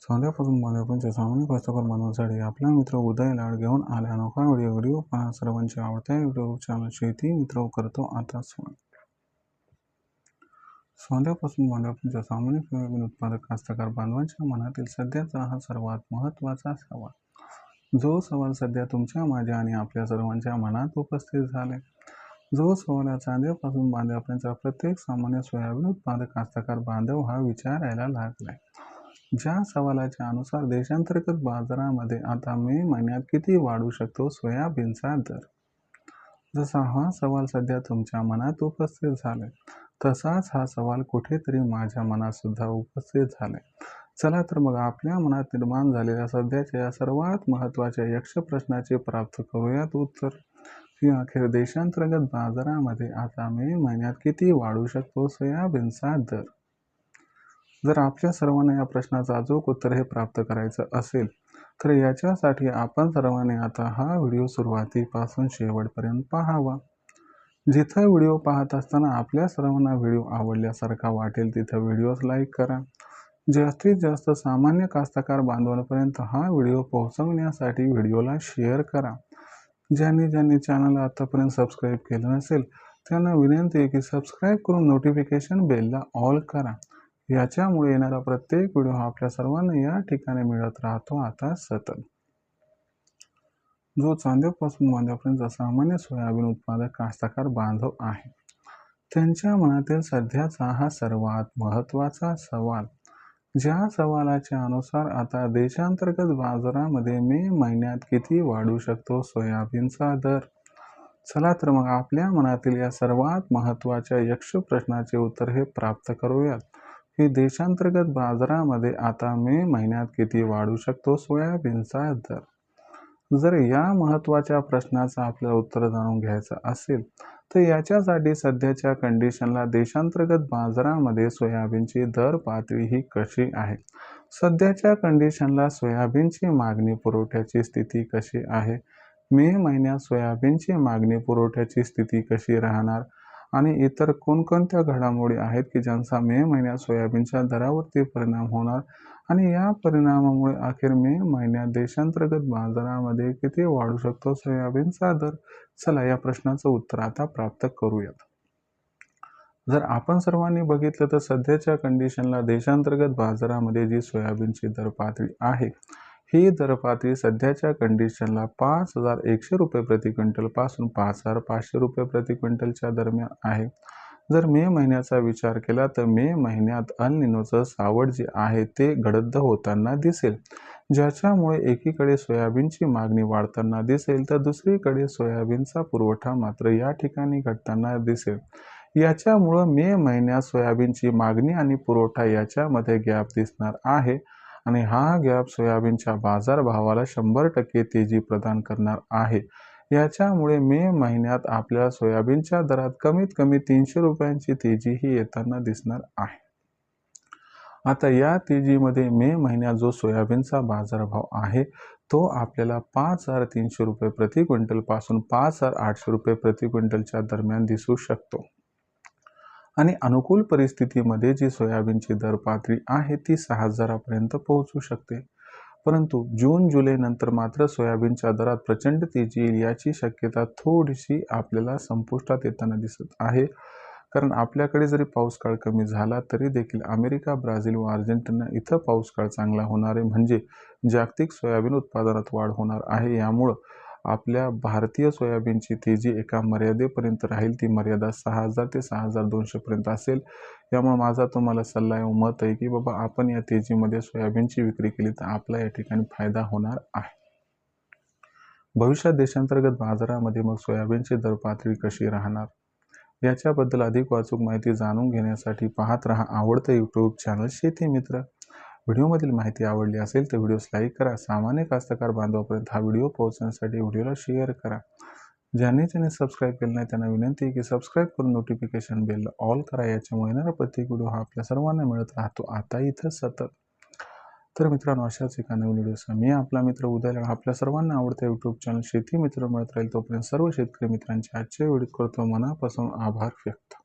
सौंद्यापासून बांध्यापर्यंत सामान्य कष्टकर मानवासाठी आपला मित्र उदय लाड घेऊन आला अनोखा व्हिडिओ पहा सर्वांच्या आवडत्या युट्यूब चॅनल शेती मित्र करतो आता सुरू। सौंद्यापासून बांध्यापर्यंत सामान्य सोयाबीन उत्पादक कास्तकार बांधवांच्या मनातील सध्याचा हा सर्वात महत्त्वाचा सवाल, जो सवाल सध्या तुमच्या माझ्या आणि आपल्या सर्वांच्या मनात उपस्थित झाले। जो सवाल चांद्यापासून बांध्यापर्यंत प्रत्येक सामान्य सोयाबीन उत्पादक कास्तकार बांधव हा विचारायला लागलाय। ज्या सवालाच्या अनुसार देशांतर्गत बाजारामध्ये आता मे महिन्यात किती वाढू शकतो सोयाबीनचा दर, जसा हा सवाल सध्या तुमच्या मनात उपस्थित झालाय तसाच हा सवाल कुठेतरी माझ्या मनात सुद्धा उपस्थित झालाय। चला तर मग आपल्या मनात निर्माण झालेल्या सध्याच्या या सर्वात महत्त्वाच्या यक्ष प्रश्नाचे प्राप्त करूयात उत्तर, की अखेर देशांतर्गत बाजारामध्ये आता मे महिन्यात किती वाढू शकतो सोयाबीनचा दर। जर आपल्या सर्वांना या प्रश्नाचं अचूक उत्तर हे प्राप्त करायचं असेल तर याच्यासाठी आपण सर्वांनी आता हा व्हिडिओ सुरुवातीपासून शेवटपर्यंत पाहावा। जिथं व्हिडिओ पाहत असताना आपल्या सर्वांना व्हिडिओ आवडल्यासारखा वाटेल तिथं व्हिडिओस लाईक करा। जास्तीत जास्त सामान्य कास्तकार बांधवांपर्यंत हा व्हिडिओ पोहोचवण्यासाठी व्हिडिओला शेअर करा। ज्यांनी चॅनलला आतापर्यंत सबस्क्राईब केलं नसेल त्यांना विनंती आहे की सबस्क्राईब करून नोटिफिकेशन बेलला ऑल करा। याच्यामुळे येणारा प्रत्येक व्हिडिओ हा आपल्या सर्वांना या ठिकाणी मिळत राहतो आता सतत। जो चांद्यापासून बांध्यापर्यंत सामान्य सोयाबीन उत्पादक कास्तकार बांधव आहे त्यांच्या मनातील सध्याचा हा सर्वात महत्त्वाचा सवाल, ज्या सवालाच्या अनुसार आता देशांतर्गत बाजारामध्ये मे महिन्यात किती वाढू शकतो सोयाबीनचा दर। चला तर मग आपल्या मनातील या सर्वात महत्त्वाच्या यक्ष प्रश्नाचे उत्तर हे प्राप्त करूयात, की देशांतर्गत बाजारामध्ये आता मे महिन्यात किती वाढू शकतो सोयाबीनचा दर। जर या महत्त्वाच्या प्रश्नाचं आपल्याला उत्तर जाणून घ्यायचं असेल तर याच्यासाठी सध्याच्या कंडिशनला देशांतर्गत बाजारामध्ये सोयाबीनची दर पातळी ही कशी आहे, सध्याच्या कंडिशनला सोयाबीनची मागणी पुरवठ्याची स्थिती कशी आहे, मे महिन्यात सोयाबीनची मागणी पुरवठ्याची स्थिती कशी राहणार आणि इतर कोणकोणत्या घडामोडी आहेत की ज्यांचा मे महिन्यात सोयाबीनच्या दरावरती परिणाम होणार आणि या परिणामामुळे अखेर मे महिन्यात देशांतर्गत बाजारामध्ये किती वाढू शकतो सोयाबीनचा दर। चला या प्रश्नाचं उत्तर आता प्राप्त करूयात। जर आपण सर्वांनी बघितलं तर सध्याच्या कंडिशनला देशांतर्गत बाजारामध्ये जी सोयाबीनची दर पातळी आहे ही दर पातळी सध्याच्या कंडिशनला 5,100 रुपये प्रति क्विंटल पासून 5,500 रुपये प्रति क्विंटलच्या दरम्यान आहे। जर मे महिन्याचा विचार केला तर मे महिन्यात अल निनोचं सावट जे आहे ते गडद होताना दिसेल, ज्याच्यामुळे एकीकडे सोयाबीनची मागणी वाढताना दिसेल तर दुसरीकडे सोयाबीनचा पुरवठा मात्र या ठिकाणी घटताना दिसेल। याच्यामुळं मे महिन्यात सोयाबीनची मागणी आणि पुरवठा याच्यामध्ये गॅप दिसणार आहे आणि हा गॅप सोयाबीनच्या बाजारभावाला 100% तेजी प्रदान करणार आहे। याच्यामुळे मे महिन्यात आपल्या सोयाबीनच्या दरात कमीत कमी 300 रुपयांची तेजी ही येताना दिसणार आहे। आता या तेजीमध्ये मे महिन्यात जो सोयाबीनचा बाजारभाव आहे तो आपल्याला 5,300 रुपये प्रति क्विंटल पासून 5,800 रुपये प्रति क्विंटलच्या दरम्यान दिसू शकतो आणि अनुकूल परिस्थितीमध्ये जी सोयाबीनची दर पातळी आहे ती 6,000 पर्यंत पोहोचू शकते। परंतु जून जुलै नंतर मात्र सोयाबीनच्या दरात प्रचंड तेजी येईल याची शक्यता थोडीशी आपल्याला संपुष्टात येताना दिसत आहे, कारण आपल्याकडे जरी पाऊस काळ कमी झाला तरी देखील अमेरिका, ब्राझील व अर्जेंटिना इथं पाऊस काळ चांगला होणार आहे, म्हणजे जागतिक सोयाबीन उत्पादनात वाढ होणार आहे। यामुळं आपल्या भारतीय सोयाबीनची तेजी एका मर्यादेपर्यंत राहील, ती मर्यादा 6,000 ते 6,200 पर्यंत असेल। यामुळे माझा तुम्हाला सल्ला व मत आहे की बाबा आपण या तेजीमध्ये सोयाबीनची विक्री केली तर आपला या ठिकाणी फायदा होणार आहे। भविष्यात देशांतर्गत बाजारामध्ये मग सोयाबीनची दर पातळी कशी राहणार याच्याबद्दल अधिक अचूक माहिती जाणून घेण्यासाठी पाहत रहा आवडतं यूट्यूब चॅनल शेती मित्र। व्हिडिओमधील माहिती आवडली असेल तर व्हिडिओस लाईक करा। सामान्य कास्तकार बांधवापर्यंत हा व्हिडिओ पोहोचण्यासाठी व्हिडिओला शेअर करा। ज्यांनी सबस्क्राईब केलं नाही त्यांना विनंती आहे की सबस्क्राईब करून नोटिफिकेशन बेलला ऑल करा। याच्यामुळे येणारा प्रत्येक व्हिडिओ हा आपल्या सर्वांना मिळत राहतो आता इथं सतत। तर मित्रांनो अशाच एका नवीन व्हिडिओसह मी आपला मित्र उदय लाड आपल्या सर्वांना आवडतं यूट्यूब चॅनल शेती मित्र मिळत राहील। तोपर्यंत सर्व शेतकरी मित्रांचे आजच्या व्हिडिओ करतो मनापासून आभार व्यक्त।